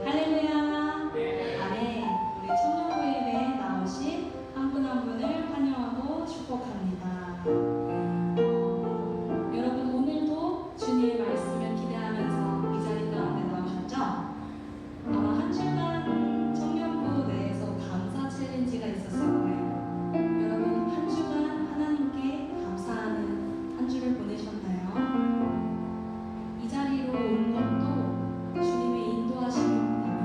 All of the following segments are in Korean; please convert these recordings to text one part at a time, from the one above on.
할렐루야. 아멘. 우리 청년부 예배에 나오신 한 분 한 분을 환영하고 축복합니다. 여러분 오늘도 주님의 말씀을 기대하면서 이 자리 가운데 나오셨죠? 아마 한 주간 청년부 내에서 감사 챌린지가 있었을 거예요. 여러분 한 주간 하나님께 감사하는 한 주를 보내셨나요? 이 자리로 온 것도 주님의 인도하심입니다.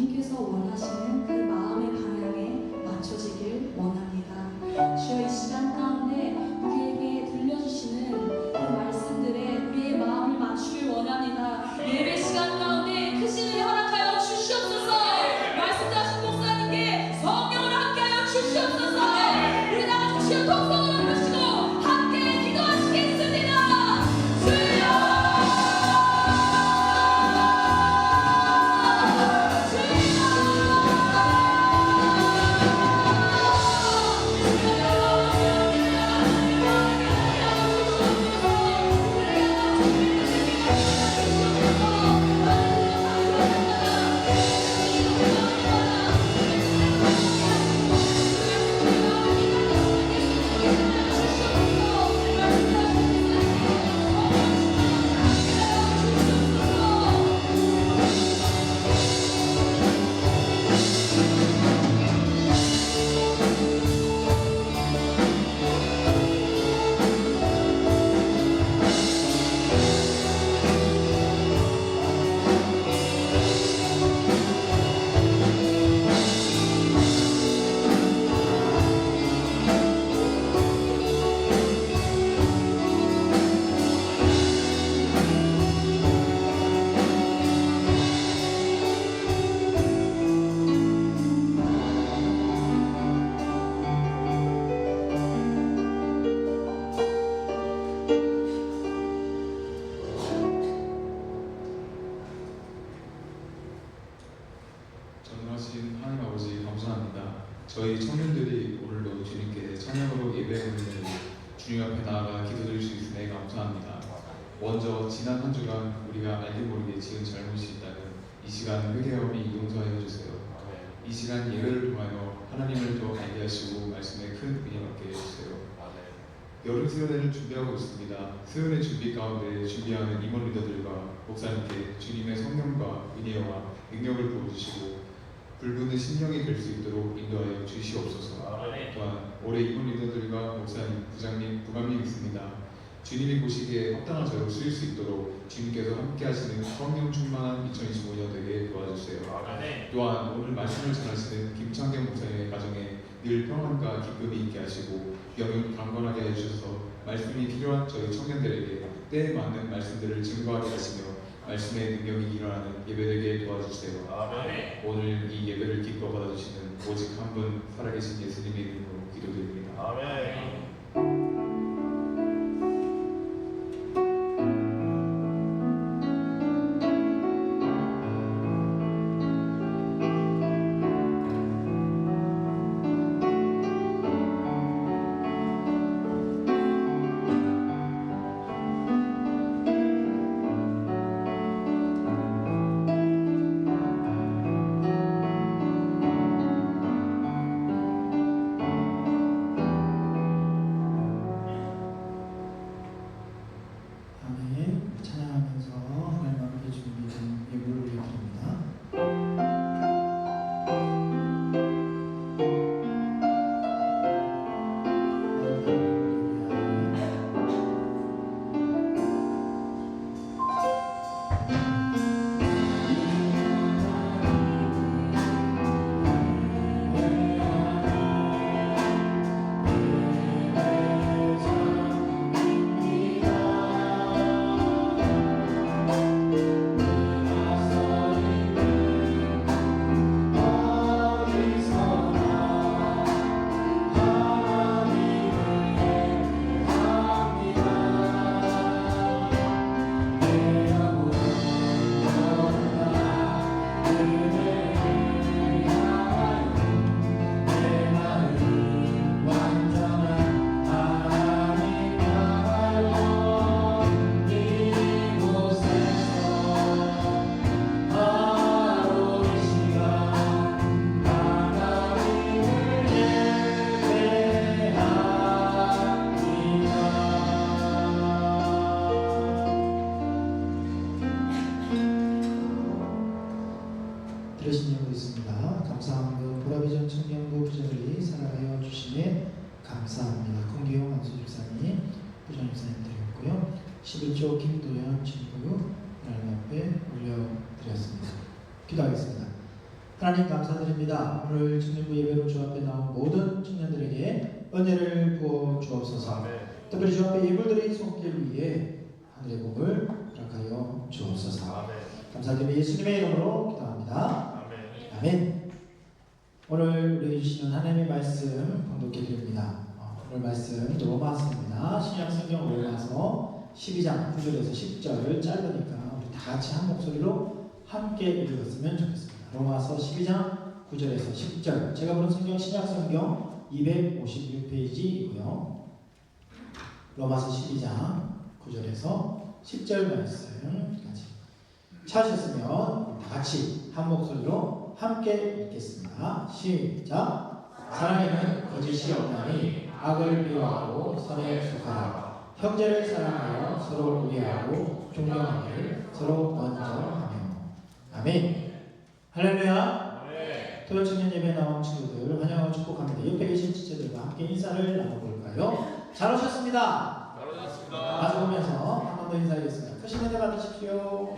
주님께서 원하시는 그 마음의 방향에 맞춰지길 원합니다. 주여, 이 시간 가운데 우리에게 들려주시는 그 말씀들에 우리의 마음을 맞추길 원합니다. 예배 시간 가운데 크신 은혜 허락하여 주시옵소서. 말씀하신 목사님께 성령을 함께하여 주시옵소서. 우리 다 같이 주여 동성으로 부르시고 함께 기도하시겠습니다. 전능하신 하나님 아버지 감사합니다. 저희 청년들이 오늘도 주님께 찬양으로 예배드리는 주님 앞에 나아가 기도드릴 수 있음에 감사합니다. 먼저 지난 한 주간 우리가 알게 모르게 지은 잘못이 있다면 이 시간 회개하오니 용서하여 주세요. 이 시간 예배를 통하여 하나님을 더 알게 하시고 말씀에 큰 은혜 받게 해주세요. 여름 수련회를 준비하고 있습니다. 수련회 준비 가운데 준비하는 임원 리더들과 목사님께 주님의 성령과 은혜와 능력을 부어주시고 불붙는 심령이 될 수 있도록 인도하여 주시옵소서. 또한 올해 임원 리더들과 목사님, 부장님, 부감님 있습니다. 주님이 보시기에 합당한 자로 쓰일 수 있도록 주님께서 함께 하시는 성령 충만한 2025년 되게 도와주세요. 또한 오늘 말씀을 전하시는 김창경 목사님의 가정에 늘 평안과 기쁨이 있게 하시고 영을 강건하게 해주셔서 말씀이 필요한 저희 청년들에게 때에 맞는 말씀들을 증거하게 하시며 말씀의 능력이 일어나는 예배되게 도와주세요. 오늘 이 예배를 기뻐 받아주시는 오직 한 분 살아계신 예수님의 이름으로 기도드립니다. 아멘. 찬양하면서 하나님 앞에 준비된 예물을 올려드립니다. 들으신 예물 있습니다. 감사함으로 보라비전 청년부 부장들이 사랑하여 주시네 감사합니다. 공기용 안수 집사님, 부장 집사님 드렸고요. 11조 김도현 친구 하나님 앞에 올려드렸습니다. 기도하겠습니다. 하나님 감사드립니다. 오늘 청년부 예배로 주 앞에 나온 모든 청년들에게 은혜를 부어 주옵소서. 특별히 주 앞에 예물들의 손길 위에 하늘의 복을 허락하여 주옵소서. 감사드리며 예수님의 이름으로 기도합니다. 아멘. 오늘 우리 주시는 하나님의 말씀 봉독해 드립니다. 오늘 말씀 로마서입니다. 신약 성경 로마서 12장 9절에서 10절 짧으니까 우리 다 같이 한 목소리로 함께 읽었으면 좋겠습니다. 로마서 12장 9절에서 10절. 제가 부른 성경 신약 성경 256페이지이고요. 로마서 12장 9절에서 10절 말씀까지 찾으셨으면 다 같이 한 목소리로 함께 읽겠습니다. 시작. 사랑에는 거짓이 없나니 악을 미워하고 선에 속하라. 형제를 사랑하여 서로 우애하고 존경하기를 서로 먼저 하며. 아멘. 할렐루야. 토요 청년 예배 나온 친구들 환영하고 축복합니다. 옆에 계신 지체들과 함께 인사를 나눠볼까요? 잘 오셨습니다. 마주 보면서 한 번 더 인사하겠습니다. 크신 은혜 받으십시오.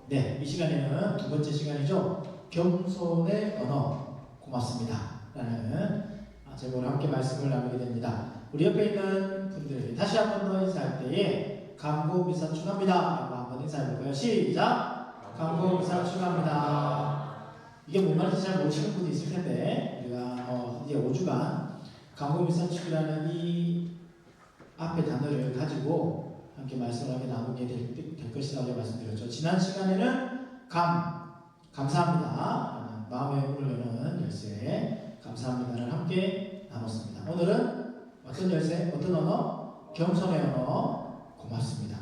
네, 이 시간에는 두 번째 시간이죠. 겸손의 언어 고맙습니다 라는 제목으로 함께 말씀을 나누게 됩니다. 우리 옆에 있는 분들에게 다시 한 번 더 인사할 때에 감고미사 축하합니다 라고 한번 인사해볼까요? 시작! 감고미사 축하합니다. 이게 뭔 말인지 잘 모르시는 분도 있을 텐데 우리가 이제 5주간 감고미사축이라는 이 앞에 단어를 가지고 함께 말씀을 하게 나누게 될 것이라고 말씀드렸죠. 지난 시간에는 감사합니다. 마음의 문을 여는 열쇠 감사합니다를 함께 나눴습니다. 오늘은 어떤 열쇠, 어떤 언어? 겸손의 언어 고맙습니다.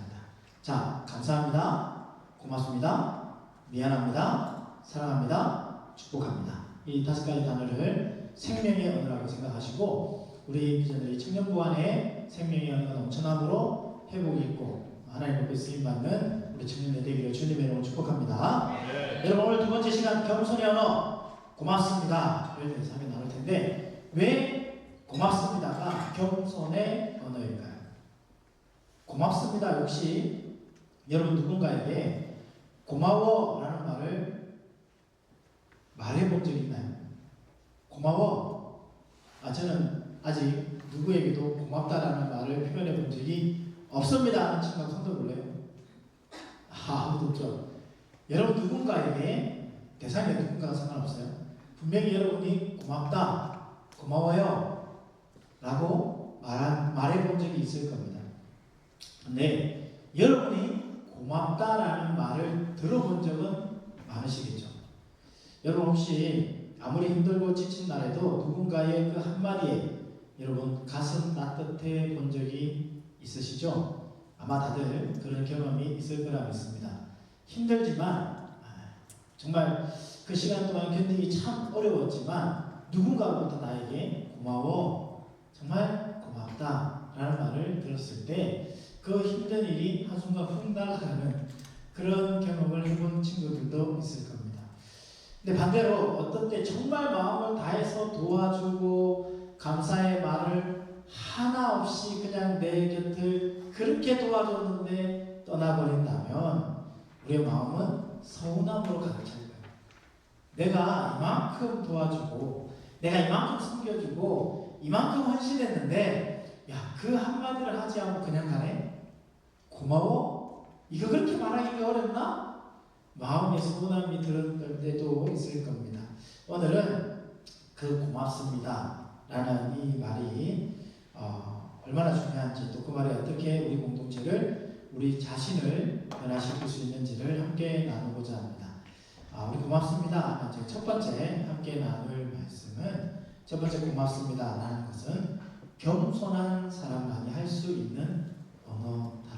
자, 감사합니다, 고맙습니다, 미안합니다, 사랑합니다, 축복합니다. 이 5가지 단어를 생명의 언어라고 생각하시고 우리 비전들이 청년부 안에 생명의 언어가 넘쳐남으로 회복이 있고 하나님 앞에 쓰임받는 우리 청년들 되기를 주님의 이름으로 축복합니다. 여러분 오늘 두 번째 시간 겸손의 언어 고맙습니다 를 대해서 함께 나눌 텐데 왜 고맙습니다가 겸손의 언어일까요? 고맙습니다 역시 여러분 누군가에게 고마워라는 말을 말해본 적 있나요? 고마워. 저는 아직 누구에게도 고맙다라는 말을 표현해 본 적이 없습니다 하는 친구가 손들 볼래요? 아무도 없죠. 여러분 누군가에게 대상이 누군가가 상관없어요. 분명히 여러분이 고맙다, 고마워요 라고 말해본 적이 있을 겁니다. 근데 여러분이 고맙다라는 말을 들어본 적은 많으시겠죠. 여러분 혹시 아무리 힘들고 지친 날에도 누군가의 그 한마디에 여러분 가슴 따뜻해 본 적이 있으시죠? 아마 다들 그런 경험이 있을 거라 믿습니다. 힘들지만 정말 그 시간 동안 견디기 참 어려웠지만 누군가로부터 나에게 고마워, 정말 고맙다 라는 말을 들었을 때 그 힘든 일이 한순간 훅 날아가는 그런 경험을 해본 친구들도 있을 겁니다. 근데 반대로 어떤 때 정말 마음을 다해서 도와주고 감사의 말을 하나 없이 그냥 내 곁을 그렇게 도와줬는데 떠나버린다면 우리의 마음은 서운함으로 가득 찰 거예요. 내가 이만큼 도와주고 내가 이만큼 섬겨주고 이만큼 헌신했는데 그 한마디를 하지 않고 그냥 가네? 고마워? 이거 그렇게 말하기가 어렵나? 마음에 서운함이 들을 때도 있을 겁니다. 오늘은 그 고맙습니다 라는 이 말이 얼마나 중요한지 또 그 말에 어떻게 우리 공동체를 우리 자신을 변화시킬 수 있는지를 함께 나누고자 합니다. 우리 고맙습니다. 첫 번째 함께 나눌 말씀은 첫 번째 고맙습니다 라는 것은 겸손한 사람만이 할 수 있는 언어 단어입니다.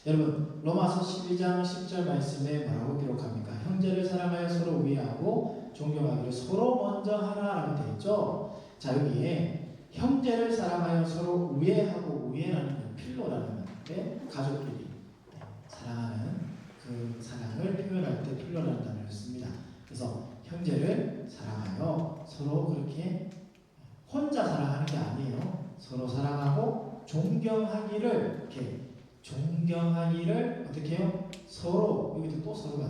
여러분 로마서 12장 10절 말씀에 뭐라고 기록합니까? 형제를 사랑하여 서로 우애하고 존경하기를 서로 먼저 하라라고 되어 있죠. 자 여기에 형제를 사랑하여 서로 우애하고 우애라는 필로라는 건데 가족끼리 사랑하는 그 사랑을 표현할 때 필로라는 단어를 씁니다. 그래서 형제를 사랑하여 서로 그렇게 혼자 사랑하는 게 아니에요. 서로 사랑하고 존경하기를 이렇게 존경하기를 어떻게 해요? 서로 여기도 또 서로가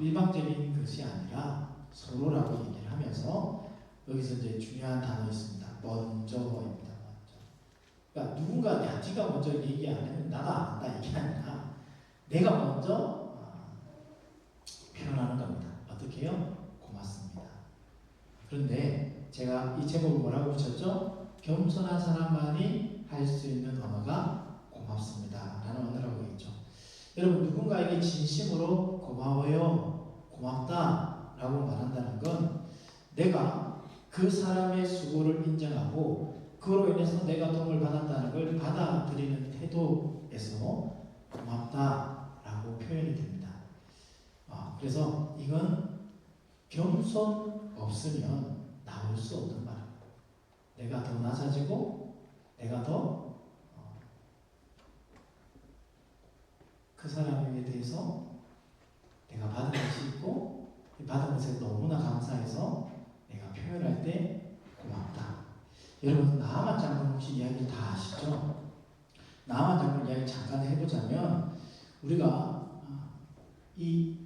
일방적인 것이 아니라 서로라고 얘기를 하면서 여기서 이제 중요한 단어 있습니다. 먼저입니다. 먼저. 그러니까 누군가 야 네가 먼저 얘기 안 하면 나도 안 한다 이게 아니라 내가 먼저 표현하는 겁니다. 어떻게 해요? 고맙습니다. 그런데 제가 이 제목을 뭐라고 붙였죠? 겸손한 사람만이 할 수 있는 언어가 고맙습니다 라는 언어라고 했죠. 여러분 누군가에게 진심으로 고마워요, 고맙다 라고 말한다는 건 내가 그 사람의 수고를 인정하고 그로 인해서 내가 도움을 받았다는 걸 받아들이는 태도에서 고맙다 라고 표현이 됩니다. 그래서 이건 겸손 없으면 나올 수 없는 말입니다. 내가 더 낮아지고 내가 더 그 사람에게 대해서 내가 받은 것이 있고 받은 것에 너무나 감사해서 내가 표현할 때 고맙다. 여러분 나아만 장군 혹시 이야기를 다 아시죠? 나아만 장군 이야기 잠깐 해보자면 우리가 이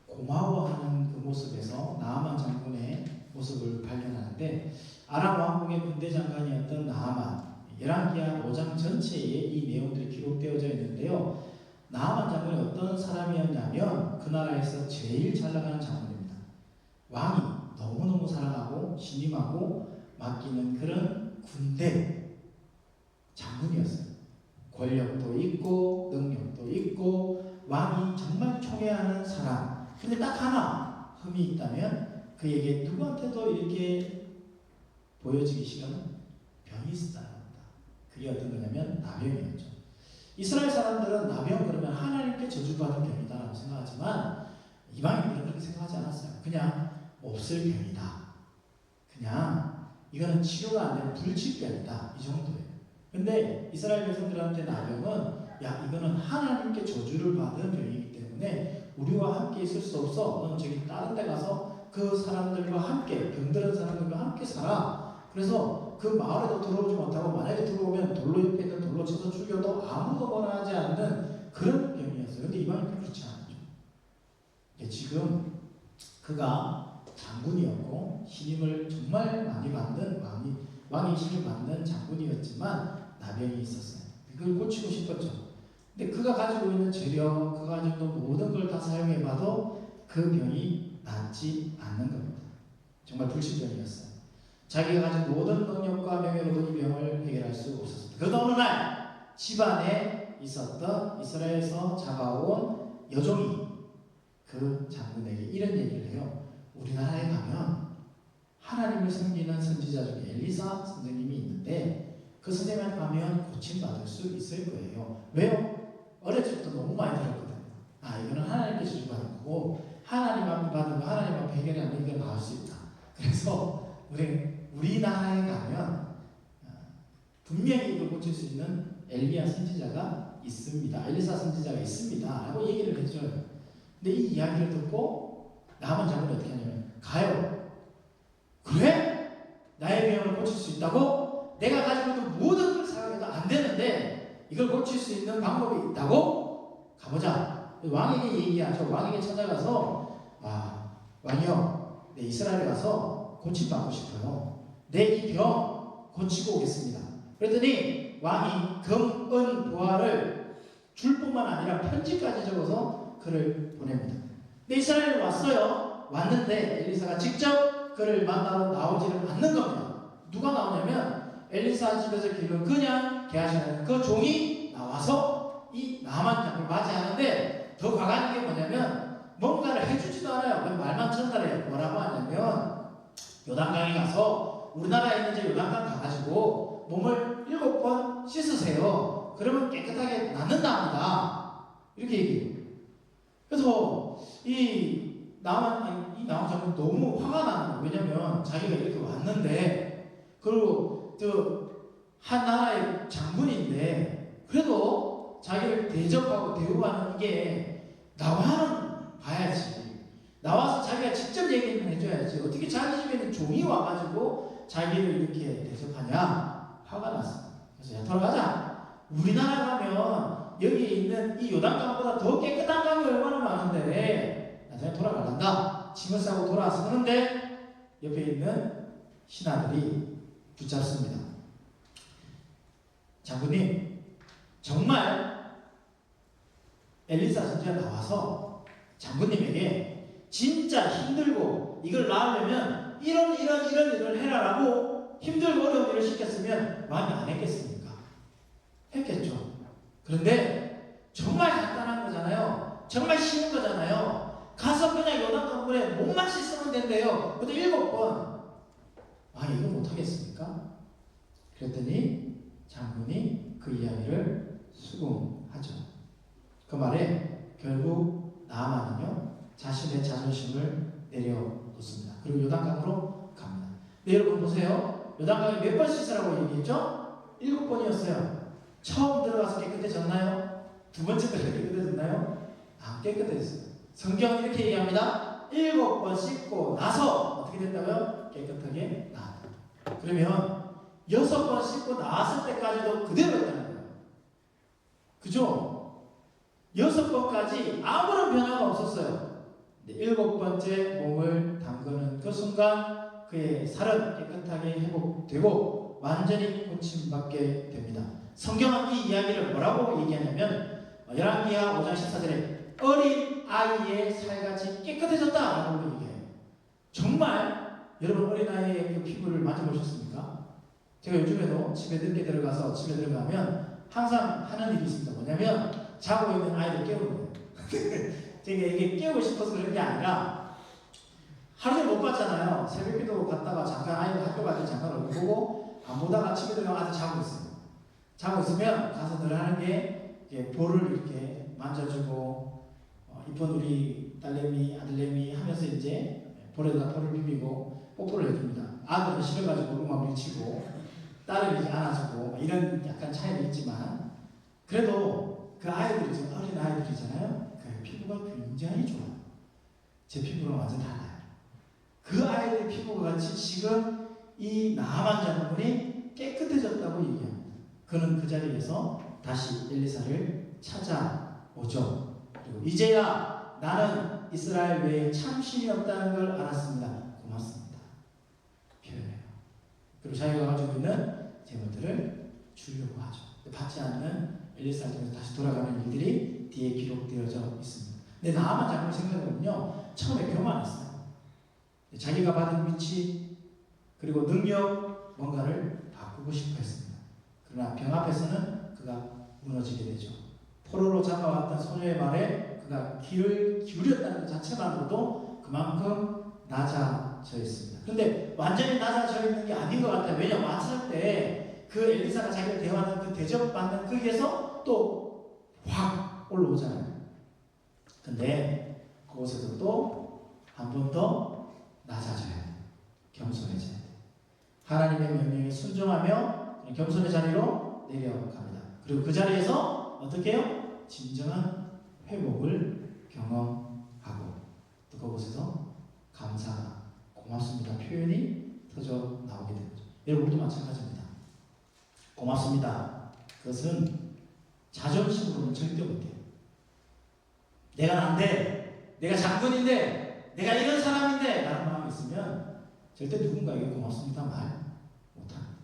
고마워하는 그 모습에서 나아만 장군의 모습을 발견하는데 아람 왕국의 군대 장관이었던 나아만 열왕기하 5장 전체에 이 내용들이 기록되어져 있는데요. 나아만 장군이 어떤 사람이었냐면 그 나라에서 제일 잘 나가는 장군입니다. 왕이 너무너무 사랑하고 신임하고 맡기는 그런 군대 장군이었어요. 권력도 있고 능력도 있고 왕이 정말 총애하는 사람. 근데 딱 하나 흠이 있다면 그에게 누구한테도 이렇게 보여지기 싫은 병이 있었다는 겁니다. 그게 어떤 거냐면 나병이었죠. 이스라엘 사람들은 나병 그러면 하나님께 저주받은 병이다라고 생각하지만 이방인들은 그렇게 생각하지 않았어요. 그냥 없을 병이다. 그냥 이거는 치료가 안 되는 불치병이다. 이 정도예요. 근데 이스라엘 백성들한테 나병은 야 이거는 하나님께 저주를 받은 병이기 때문에 우리와 함께 있을 수 없어. 너는 저기 다른 데 가서 그 사람들과 함께 병들은 사람들과 함께 살아. 그래서 그 마을에도 들어오지 못하고 만약에 들어오면 돌로 옆에 있는 돌로 쳐서 죽여도 아무도 원하지 않는 그런 병이었어요. 근데 이방인은 그렇지 않았죠. 지금 그가 장군이었고 신임을 정말 많이 받는 왕이 신임 받는 장군이었지만 나병이 있었어요. 그걸 고치고 싶었죠. 근데 그가 가지고 있는 재력, 그가 가지고 있는 모든 걸 다 사용해봐도 그 병이 낫지 않는 겁니다. 정말 불치병이었어요. 자기가 가진 모든 능력과 명예로도 이 병을 해결할 수 없었습니다. 그러다 어느 날 집안에 있었던 이스라엘에서 잡아온 여종이 그 장군에게 이런 얘기를 해요. 우리나라에 가면 하나님을 섬기는 선지자 중에 엘리사 선생님이 있는데 그 선생님한테 가면 고침받을 수 있을 거예요. 왜요? 어렸을 때부터 너무 많이 들었거든요. 이거는 하나님께 주받은 거고 하나님 앞에 받은 거 하나님 앞에 해결하면 이게 나을 수 있다. 그래서 우리나라에 가면 분명히 이걸 고칠 수 있는 엘리야 선지자가 있습니다. 엘리사 선지자가 있습니다. 라고 얘기를 해줘요. 근데 이 이야기를 듣고 나만 장군이 어떻게 하냐면 가요. 그래? 나의 병을 고칠 수 있다고? 내가 가지고 있는 모든 걸 사용해도 안 되는데 이걸 고칠 수 있는 방법이 있다고? 가보자. 왕에게 얘기하죠. 왕에게 찾아가서 왕이요. 내 이스라엘에 가서 고침받고 싶어요. 내 이 병 고치고 오겠습니다. 그랬더니 왕이 금, 은, 보화를 줄 뿐만 아니라 편지까지 적어서 그를 보냅니다. 근데 이스라엘에 왔어요. 왔는데 엘리사가 직접 그를 만나러 나오지를 않는 겁니다. 누가 나오냐면 엘리사 집에서 기르는 그냥 개하시는 그 종이 나와서 이 나만 장군을 맞이하는데 더 과감한 게 뭐냐면 뭔가를 해주지도 않아요. 그냥 말만 전달해요. 뭐라고 하냐면 요단강에 가서 우리나라에 있는 저 요단강 가가지고 몸을 7번 씻으세요. 그러면 깨끗하게 낫는답니다. 이렇게 얘기해요. 그래서 이 나만 장군 너무 화가 나는 거예요. 왜냐면 자기가 이렇게 왔는데 그리고 한 나라의 장군인데 그래도 자기를 대접하고 대우하는 이게 나와는 봐야지. 나와서 자기가 직접 얘기를 해줘야지. 어떻게 자기 집에 있는 종이 와가지고 자기를 이렇게 대접하냐. 화가 났습니다. 그래서 야 돌아가자. 우리나라 가면 여기에 있는 이 요단강보다 더 깨끗한 강이 얼마나 많은데 나중에 돌아가란다. 짐을 싸고 돌아서는데 옆에 있는 신하들이 붙잡습니다. 장군님, 정말 엘리사 선지자가 나와서 장군님에게 진짜 힘들고 이걸 낳으려면 이런 일을 해라라고 힘들고 어려운 일을 시켰으면 많이 안 했겠습니까? 했겠죠. 그런데 정말 간단한 거잖아요. 정말 쉬운 거잖아요. 가서 그냥 요단강물에 몸만 씻으면 된대요. 근데 7번. 이거 못하겠습니까? 그랬더니 장군이 그 이야기를 수긍하죠. 그 말에 결국 나아만은요 자신의 자존심을 내려놓습니다. 그리고 요단강으로 갑니다. 네, 여러분 보세요. 요단강에 몇 번 씻으라고 얘기했죠? 7번이었어요. 처음 들어가서 깨끗해졌나요? 두 번째 들어가서 깨끗해졌나요? 안 깨끗해졌어요. 성경은 이렇게 얘기합니다. 7번 씻고 나서 어떻게 됐다고요? 깨끗하게 나왔다. 그러면 6번 씻고 나왔을 때까지도 그대로였다는 거예요. 그죠? 6번까지 아무런 변화가 없었어요. 7번째 몸을 담그는 그 순간 그의 살은 깨끗하게 회복되고 완전히 고침받게 됩니다. 성경은 이 이야기를 뭐라고 얘기하냐면 열왕기하 5장 14절에 어린 아이의 살같이 깨끗해졌다라고 얘기해요. 정말 여러분 어린아이의 그 피부를 만져보셨습니까? 제가 요즘에도 집에 늦게 들어가서 집에 들어가면 항상 하는 일이 있습니다. 뭐냐면 자고 있는 아이들 깨우는 거예요. 제가 이게 깨우고 싶어서 그런 게 아니라 하루 종일 못 봤잖아요. 새벽기도 갔다가 잠깐 아이들 학교 갈 때 잠깐 얼굴 보고 안 보다가 집에 들어가면 아직 자고 있어요. 자고 있으면 가서 늘 하는 게 볼을 이렇게 만져주고 이쁜 우리 딸내미 아들내미 하면서 이제 볼에다 볼을 비비고 뽀뽀를 해줍니다. 아들은 싫어가지고 음악 밀치고 딸은 이제 안아주고 이런 약간 차이는 있지만 그래도 그 아이들이 지금 어린 아이들이잖아요. 그 피부가 굉장히 좋아요. 제 피부랑 완전 달라요. 그 아이들 피부가 같이 지금 이 나아만 장군이 깨끗해졌다고 얘기합니다. 그는 그 자리에서 다시 엘리사를 찾아오죠. 그리고 이제야 나는 이스라엘 외에 참신이 없다는 걸 알았습니다. 고맙습니다. 표현해요. 그리고 자기가 가지고 있는 재물들을 주려고 하죠. 받지 않는 엘리사를 통해서 다시 돌아가는 일들이 뒤에 기록되어져 있습니다. 근데 나아만 장군 생각해보면요, 처음에 교만했어요. 자기가 받은 위치 그리고 능력 뭔가를 바꾸고 싶어 했습니다. 그러나 병 앞에서는 그가 무너지게 되죠. 포로로 잡아왔던 소녀의 말에 그가 귀를 기울였다는 것 자체만으로도 그만큼 낮아져 있습니다. 그런데 완전히 낮아져 있는 게 아닌 것 같아요. 왜냐하면 왔을 때 그 엘리사가 자기를 대하는 그 대접받는 거기에서 또 확 올라오잖아요. 근데 그곳에서 또 한 번 더 낮아져야 돼. 겸손해져야 돼. 하나님의 명령에 순종하며 겸손의 자리로 내려갑니다. 그리고 그 자리에서 어떻게 해요? 진정한 회복을 경험하고 또 그곳에서 감사, 고맙습니다 표현이 터져 나오게 됩니다. 여러분도 마찬가지입니다. 고맙습니다. 그것은 자존심으로는 절대 못해요. 내가 난데, 내가 장군인데, 내가 이런 사람인데 라는 마음이 있으면 절대 누군가에게 고맙습니다 말 못합니다.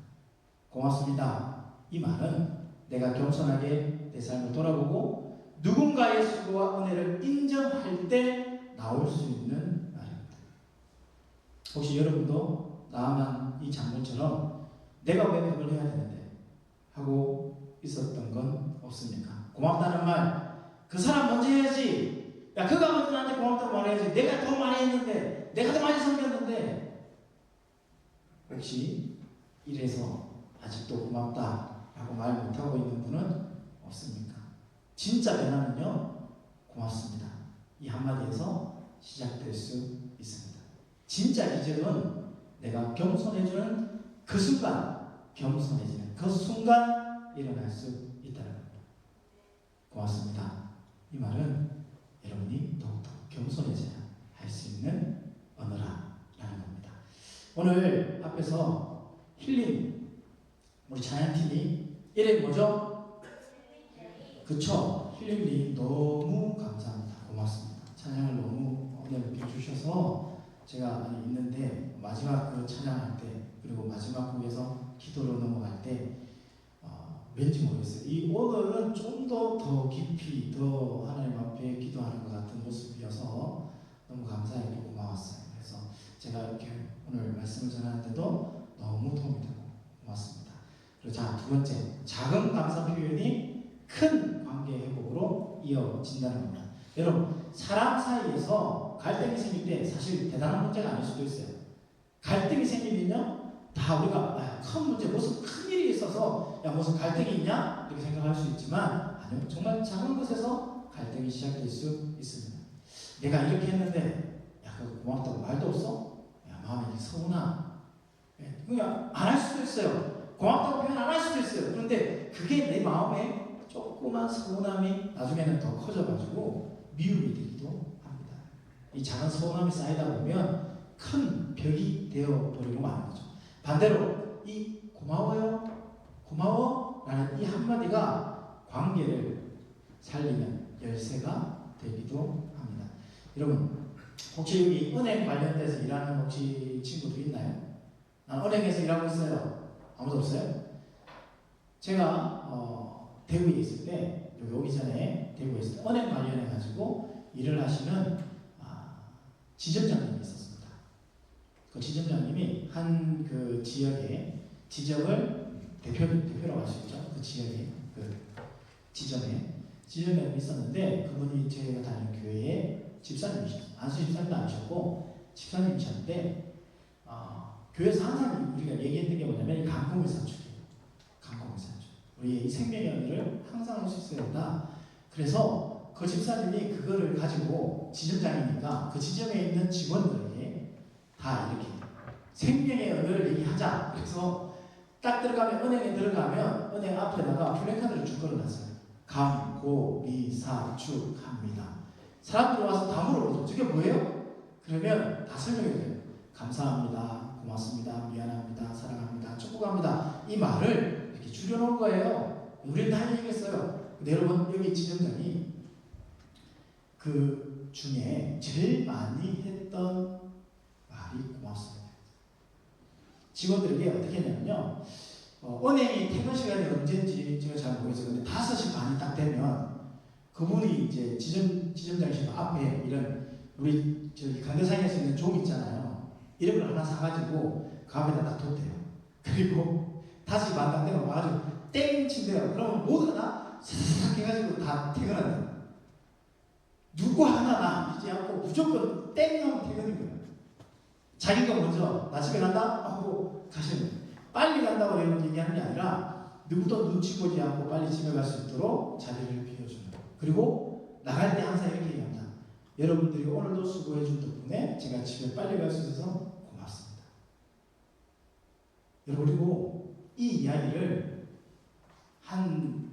고맙습니다. 이 말은 내가 겸손하게 내 삶을 돌아보고 누군가의 수고와 은혜를 인정할 때 나올 수 있는 말입니다. 혹시 여러분도 나아만 이 장군처럼 내가 왜 그걸 해야 되는데 하고 있었던 건 없습니까? 고맙다는 말, 그 사람 먼저 해야지. 야, 그가 먼저 나한테 고맙다고 말해야지. 내가 더 많이 했는데, 내가 더 많이 섬겼는데. 혹시 이래서 아직도 고맙다라고 말 못하고 있는 분은 없습니까? 진짜 변화는요, 고맙습니다. 이 한마디에서 시작될 수 있습니다. 진짜 이제는 내가 겸손해지는 그 순간, 겸손해지는 그 순간 일어날 수 있다는 겁니다. 고맙습니다. 이 말은 여러분이 더욱더 겸손해져야 할 수 있는 언어라는 겁니다. 오늘 앞에서 힐링 우리 찬양팀이 이름이 뭐죠? 그쵸? 힐링님 너무 감사합니다. 고맙습니다. 찬양을 너무 은혜롭게 주셔서 제가 있는데 마지막 그 찬양할 때 그리고 마지막 곡에서 기도로 넘어갈 때 왠지 모르겠어요. 이 오늘은 좀 더 깊이 더 하나님 앞에 기도하는 것 같은 모습이어서 너무 감사했고 고마웠어요. 그래서 제가 이렇게 오늘 말씀을 전하는데도 너무 도움이 되고 고맙습니다. 그리고 자, 두 번째, 작은 감사 표현이 큰 관계 회복으로 이어진다는 겁니다. 여러분, 사람 사이에서 갈등이 생길 때 사실 대단한 문제가 아닐 수도 있어요. 갈등이 생기면요, 다 우리가 큰 문제, 무슨 큰 일이 있어서 야 무슨 갈등이 있냐 이렇게 생각할 수 있지만 아니요, 정말 작은 것에서 갈등이 시작될 수 있습니다. 내가 이렇게 했는데 야 그거 고맙다고 말도 없어? 야 마음이 서운하. 그냥 안 할 수도 있어요. 고맙다고 표현 안 할 수도 있어요. 그런데 그게 내 마음에 조그만 서운함이 나중에는 더 커져가지고 미움이 되기도 합니다. 이 작은 서운함이 쌓이다 보면 큰 벽이 되어버리고 마는 거죠. 반대로 이 고마워 라는 이 한마디가 관계를 살리는 열쇠가 되기도 합니다. 여러분, 혹시 여기 은행 관련돼서 일하는 혹시 친구도 있나요? 은행에서 일하고 있어요? 아무도 없어요? 제가 대구에 있을 때, 여기 오기 전에 대구에 있을 때 은행 관련해가지고 일을 하시는 지점장님이 있었습니다. 그 지점장님이 한 그 지역의 지점을 대표라고 할 수 있죠. 그 지역의 그 지점에 있었는데 그분이 제가 다니는 교회의 집사님이셨어요. 안수 집사님도 아니셨고 집사님이셨는데 교회에서 항상 우리가 얘기했던 게 뭐냐면 이 강공의사축이에요. 강공의사축. 우리의 이 생명의 언어를 항상 할 수 있어야 된다. 그래서 그 집사님이 그거를 가지고 지점장이니까 그 지점에 있는 직원들에게 다 이렇게 생명의 언어를 얘기하자. 그래서 딱 들어가면 은행에 들어가면 은행 앞에다가 플래카드를 쭉 걸어놨어요. 강고리사축합니다. 사람들이 와서 다 물어보죠. 저게 뭐예요? 그러면 다 설명해줘요. 감사합니다. 고맙습니다. 미안합니다. 사랑합니다. 축복합니다. 이 말을 이렇게 줄여놓은 거예요. 우리는 다 얘기했어요. 근데 여러분 여기 지점장이 그 중에 제일 많이 했던 말이 고맙습니다. 직원들에게 어떻게 했냐면요. 은행이 퇴근 시간이 언제인지 제가 잘 모르겠어요. 근데 5시 반이 딱 되면 그분이 이제 지점장실 앞에 이런 우리 저기 강대상에서 있는 종 있잖아요. 이런 걸 하나 사가지고 그 앞에다 딱 뒀대요. 그리고 5시 반 딱 되면 와가지고 땡 친대요. 그러면 모두가 다 사삭 해가지고 다 퇴근한대요. 누구 하나 남기지 않고 무조건 땡 하면 퇴근인 거예요. 자기가 먼저 나 집에 간다 하고 가시는 거예요. 빨리 간다고 이런 얘기하는 게 아니라 누구도 눈치 보지 않고 빨리 집에 갈 수 있도록 자리를 비워주는 거예요. 그리고 나갈 때 항상 이렇게 얘기합니다. 여러분들이 오늘도 수고해준 덕분에 제가 집에 빨리 갈 수 있어서 고맙습니다. 여러분 그리고 이 이야기를 한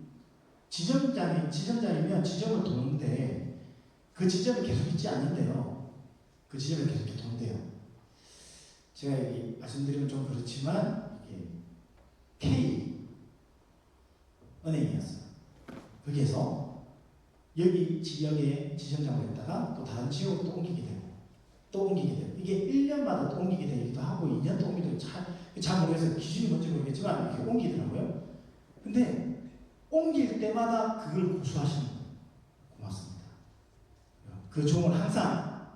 지점장이면 지점을 도는데 그 지점이 계속 있지 않는데요. 그 지점이 계속 돈대요. 제가 여기 말씀드리면 좀 그렇지만 이게 K 은행이었어요. 거기에서 여기 지역에 지점장을 했다가 또 다른 지역으로 또 옮기게 되고 또 옮기게 되고 이게 1년마다 또 옮기게 되기도 하고 2년 또 옮기게 되고 잘 모르겠어요. 기준이 뭔지 모르겠지만 이렇게 옮기더라고요. 근데 옮길 때마다 그걸 고수하시는 거예요. 고맙습니다. 그 종을 항상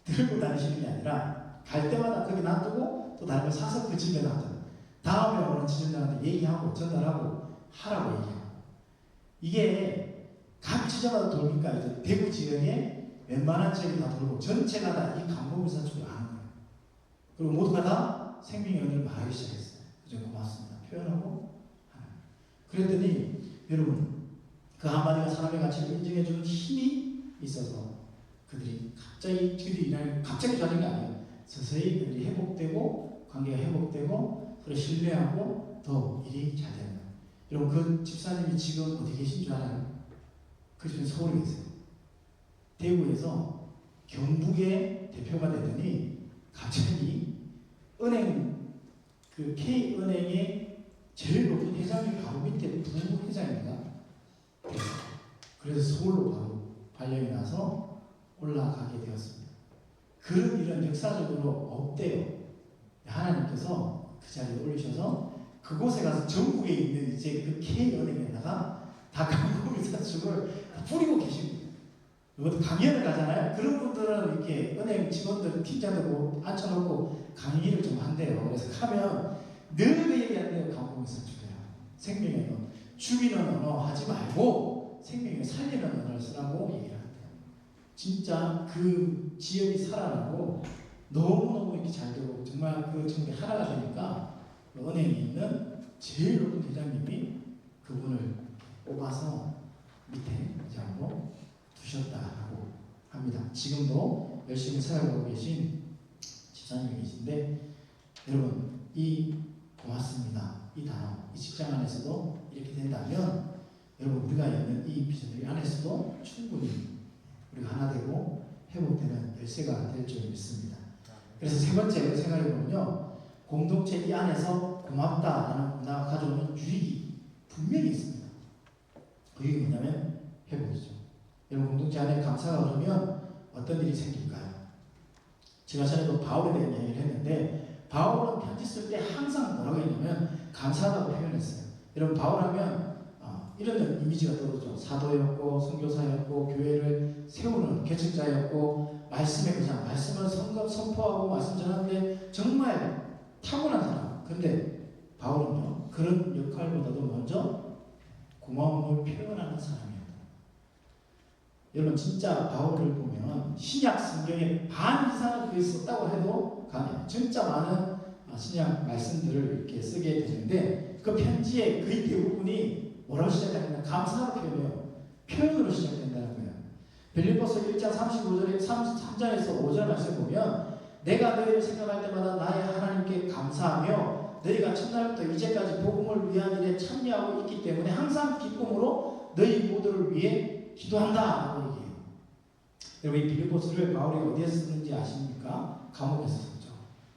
들고 다니시는 게 아니라 갈 때마다 거기 놔두고 또 다른 걸 사서 그 집에 놔둬요. 다음에 오는 지점장한테 얘기하고 전달하고 하라고 얘기하고 이게 각 지점마다 돌니까 이제 대구 지역에 웬만한 지역이 다 돌고 전체가 다 이 강보물사축을 아는 거예요. 그리고 모두가 다 생명의 언어를 말하기 시작했어요. 그저 고맙습니다. 표현하고 하는. 그랬더니 여러분 그 한마디가 사람의 가치를 인정해주는 힘이 있어서 그들이 갑자기 좋아진 게 아니에요. 서서히 그들이 회복되고 관계가 회복되고 서로 신뢰하고 더 일이 잘 되는 거예요. 여러분 그 집사님이 지금 어디 계신 줄 알아요? 그 집은 서울에 계세요. 대구에서 경북의 대표가 되더니 갑자기 은행 그 K은행의 제일 높은 회장님 바로 밑에 부회장입니다. 그래서 서울로 바로 발령이 나서 올라가게 되었습니다. 그런 일은 역사적으로 없대요. 하나님께서 그 자리에 올리셔서 그곳에 가서 전국에 있는 이제 그 K은행에다가 다 강공의사축을 뿌리고 계십니다. 이것도 강연을 가잖아요. 그런 분들은 이렇게 은행 직원들, 팀장들 뭐 앉혀놓고 강의를 좀 한대요. 그래서 가면 늘 그 얘기한대요. 강공의사축이야. 생명의 언어. 죽이는 언어 하지 말고 생명을 살리는 언어를 쓰라고 얘기를 한대요. 진짜 그 지역이 살아나고 너무너무 이렇게 잘 되고 정말 그 정말 하나가 되니까 그 은행에 있는 제일 높은 대장님이 그분을 뽑아서 밑에 이장으로 두셨다고 합니다. 지금도 열심히 살아가고 계신 집사님이 계신데 여러분 이 고맙습니다. 이 단어 이 직장 안에서도 이렇게 된다면 여러분 우리가 있는 이 비전리 안에서도 충분히 우리가 하나 되고 회복되는 열쇠가 될 줄 믿습니다. 그래서 세 번째 생각해 보면요. 공동체 이 안에서 고맙다라는 문화가 가져오는 유익이 분명히 있습니다. 그 유익이 뭐냐면 회복이죠. 여러분 공동체 안에 감사가 오르면 어떤 일이 생길까요? 제가 전에도 바울에 대한 이야기를 했는데 바울은 편지 쓸 때 항상 뭐라고 했냐면 감사하다고 표현했어요. 여러분 바울하면 이런 이미지가 떠오르죠. 사도였고 선교사였고 교회를 세우는 개척자였고 말씀의 그냥 말씀을 선포하고 말씀 전하는데 정말 타고난 사람. 근데 바울은요 그런 역할보다도 먼저 고마움을 표현하는 사람이었다. 여러분 진짜 바울을 보면 신약 성경의 반 이상을 그에 썼다고 해도 가능해요. 진짜 많은 신약 말씀들을 이렇게 쓰게 되는데 그 편지의 거의 대부분이 뭐라고 시작하냐면 감사로 표현해요. 표현으로 시작된다는 거예요. 빌립보서 1장 35절에 33장에서 5절 말씀 보면 내가 너희를 생각할 때마다 나의 하나님께 감사하며 너희가 첫날부터 이제까지 복음을 위한 일에 참여하고 있기 때문에 항상 기쁨으로 너희 모두를 위해 기도한다 라고 얘기해요. 여러분 이 빌립보서를 바울이 어디에서 쓰는지 아십니까? 감옥에서 썼죠.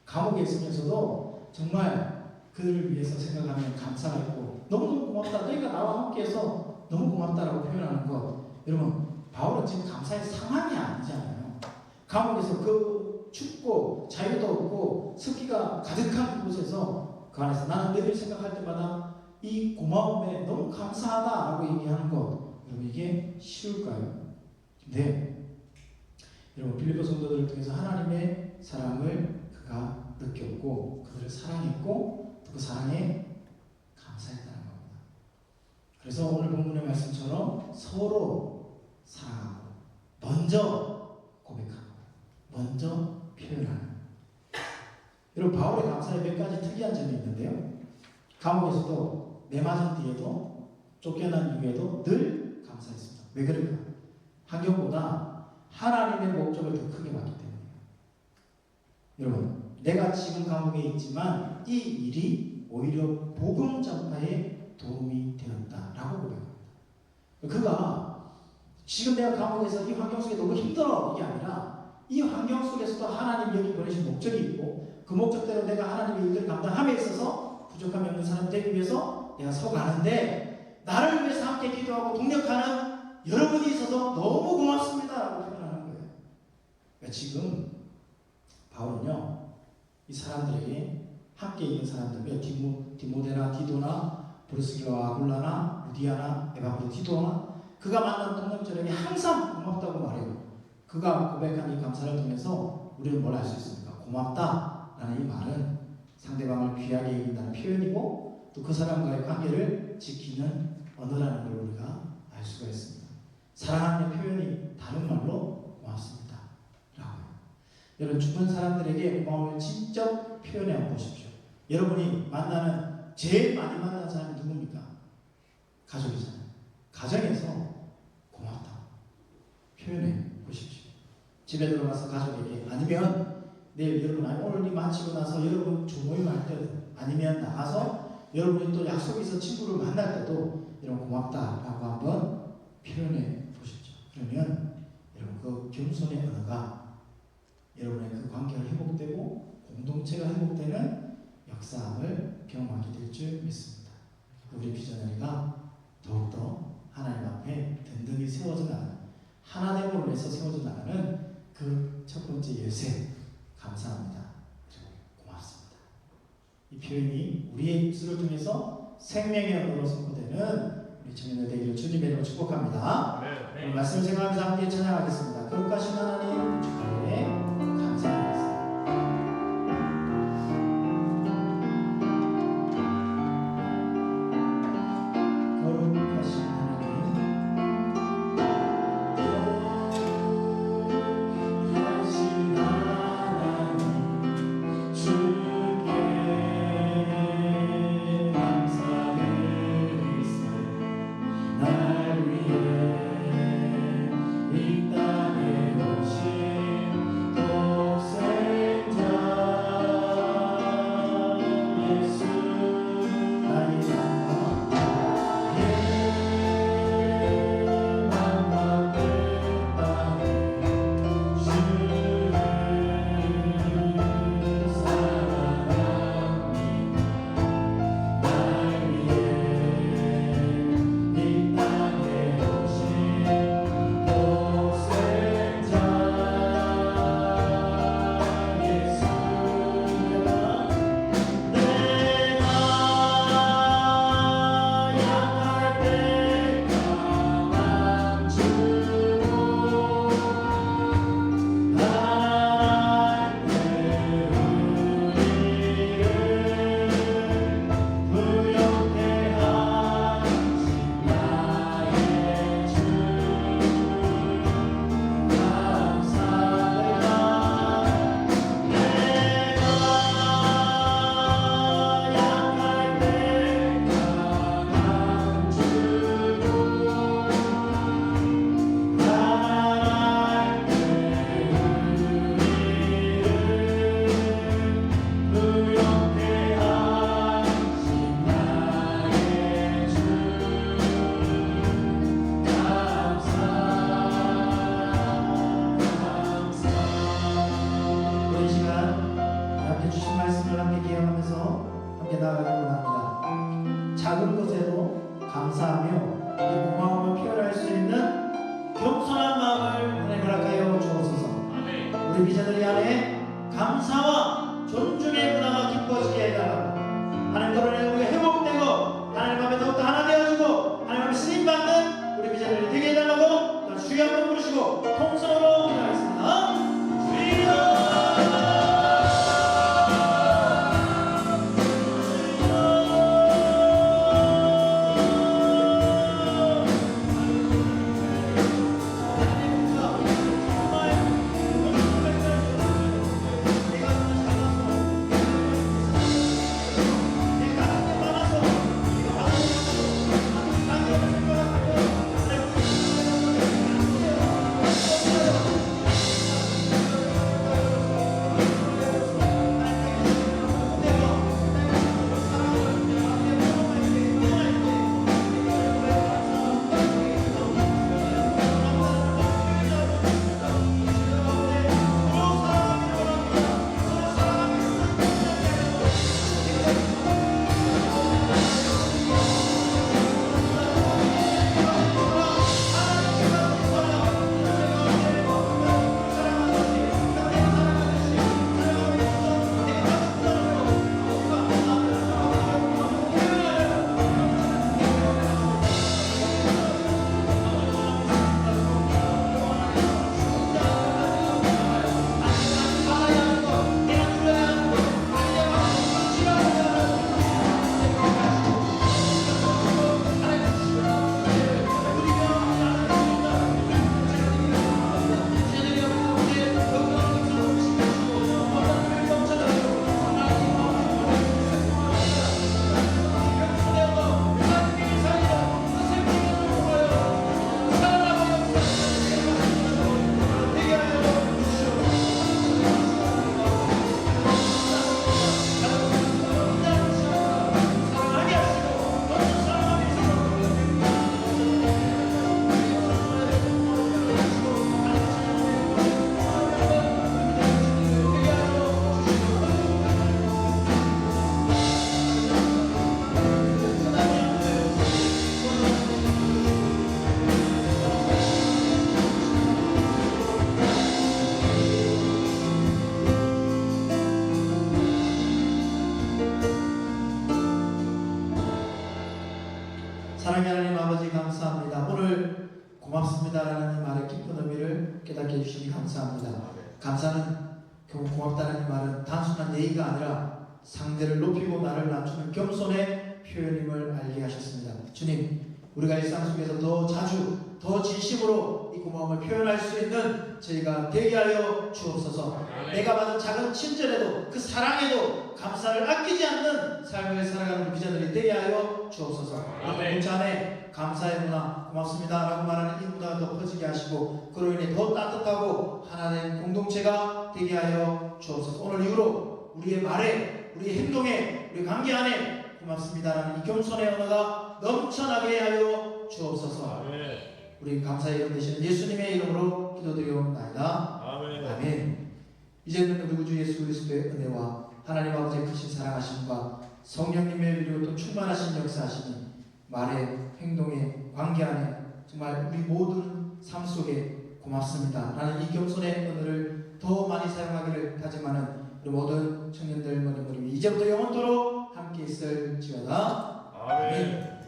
감옥에 있으면서도 정말 그들을 위해서 생각하면 감사가 있고 너무너무 고맙다. 너희가 나와 함께해서 너무 고맙다라고 표현하는 것. 여러분 바울은 지금 감사의 상황이 아니잖아요. 감옥에서 그 춥고 자유도 없고 습기가 가득한 그곳에서 그 안에서 나는 너희를 생각할 때마다 이 고마움에 너무 감사하다라고 얘기하는 것. 여러분 이게 쉬울까요? 네. 여러분 빌립보 성도들을 통해서 하나님의 사랑을 그가 느꼈고 그들을 사랑했고 또 그 사랑에 감사했다는 겁니다. 그래서 오늘 본문의 말씀처럼 서로 사랑하고 먼저 고백하고 먼저 표현하는. 여러분 바울의 감사에 몇 가지 특이한 점이 있는데요. 감옥에서도 매 맞은 뒤에도 쫓겨난 이후에도 늘 감사했습니다. 왜 그럴까? 환경보다 하나님의 목적을 더 크게 봤기 때문이에요. 여러분 내가 지금 감옥에 있지만 이 일이 오히려 복음 전파에 도움이 되었다라고 고백합니다. 그가 지금 내가 감옥에서 이 환경 속에 너무 힘들어 이게 아니라 이 환경 속에서도 하나님 여기 보내신 목적이 있고 그 목적대로 내가 하나님의 일들을 감당함에 있어서 부족함이 없는 사람 되기 위해서 내가 서가는데 나를 위해서 함께 기도하고 동력하는 여러분이 있어서 너무 고맙습니다 라고 표현하는 거예요. 그러니까 지금 바울은요 이 사람들에게 함께 있는 사람들, 디모데나 디도나 브루스길라와 아굴라나 루디아나 에바브로디도나 그가 만난 동력자에게 항상 고맙다고 말해요. 그가 고백한 이 감사를 통해서 우리는 뭘 알 수 있습니까? 고맙다라는 이 말은 상대방을 귀하게 여긴다는 표현이고 또 그 사람과의 관계를 지키는 언어라는 걸 우리가 알 수가 있습니다. 사랑하는 표현이 다른 말로 고맙습니다 라고요. 여러분 주변 사람들에게 고마움을 직접 표현해 보십시오. 여러분이 만나는 제일 많이 만나는 사람이 누굽니까? 가족이잖아요. 가정에서 고맙다 표현해 보십시오. 집에 들어가서 가족에게 아니면 내일 여러분 오늘 이 마치고 나서 여러분 조모임 할 때도 아니면 나가서 여러분이 또 약속이 있어 친구를 만날 때도 이런 고맙다라고 한번 표현해 보십시오. 그러면 여러분 그 겸손의 언어가 여러분의 그 관계가 회복되고 공동체가 회복되는 역사함을 경험하게 될 줄 믿습니다. 우리 비전너리가 더욱더 하나님 앞에 든든히 세워져 나가는 하나됨으로 인해서 세워져 나가는 그 첫 번째 열쇠 감사합니다. 그리고 고맙습니다. 이 표현이 우리의 입술을 통해서 생명의 언어로 선포되는 우리 청년들 되기를 주님의 이름으로 축복합니다. 오늘 말씀 생각하면서 함께 찬양하겠습니다. 거룩하신 하나님 주님의 감사드리겠습니다. 거룩하신 사랑의 하나님 아버지 감사합니다. 오늘 고맙습니다라는 이 말의 깊은 의미를 깨닫게 해주시니 감사합니다. 감사는 결국 고맙다는 이 말은 단순한 예의가 아니라 상대를 높이고 나를 낮추는 겸손의 표현임을 알게 하셨습니다. 주님, 우리가 일상 속에서 더 자주 더 진심으로 이 고마움을 표현할 수 있는 저희가 되게 하여 주옵소서. 내가 받은 작은 친절에도 그 사랑에도 감사를 아끼지 않는 삶을 살아가는 우리 비전들이 되게 하여 주옵소서. 공동체 안에 감사의 문화, 고맙습니다 라고 말하는 이 문화가 더 퍼지게 하시고 그로 인해 더 따뜻하고 하나된 공동체가 되게 하여 주옵소서. 오늘 이후로 우리의 말에, 우리의 행동에, 우리 관계 안에 고맙습니다라는 이 겸손의 언어가 넘쳐나게 하여 주옵소서. 우리 감사의 이름 되시는 예수님의 이름으로 기도드리옵나이다. 아멘. 이제는 우리 구주 예수 그리스도의 은혜와 하나님 아버지의 크신 사랑하심과 성령님의 위로 또 충만하신 역사하심이 말에, 행동에, 관계 안에 정말 우리 모든 삶 속에 고맙습니다 라는 이 겸손의 언어를 더 많이 사용하기를 다짐하는 우리 모든 청년들 머리 이제부터 영원토록 함께 있을지어다. 아멘.